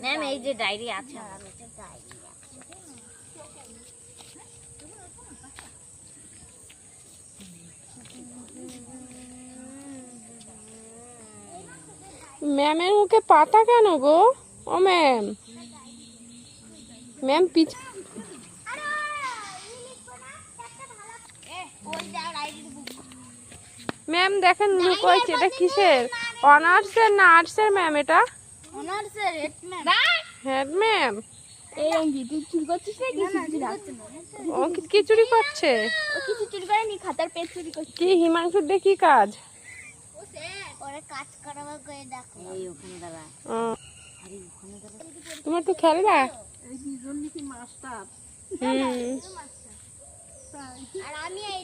Ma'am এই যে diary আছে। ম্যামের মুখে পাতা কেন গো? ও ম্যাম, ম্যাম ম্যাম দেখেন লুকোইছে, এটা কিসের? অনার্সের না আর্টসের ম্যাম? এটা অনার্সের হেড ম্যাম। Head ma'am. এই অঙ্গি তুই চুরি করছিস নাকি? ও কি চুরি করছে? ও কিছু চুরি করেনি, খাতার পেজ চুরি করছে। কি হিমাংশুর দিয়ে কি কাজ? ও স্যার ওরে কাজ করাবার করে দেখো। এই ওখানে দাঁড়া। আরে ওখানে দাঁড়া। তুমি একটু খেলবা? এই দুজন নাকি মাস্টার। হুম। আর আমি এই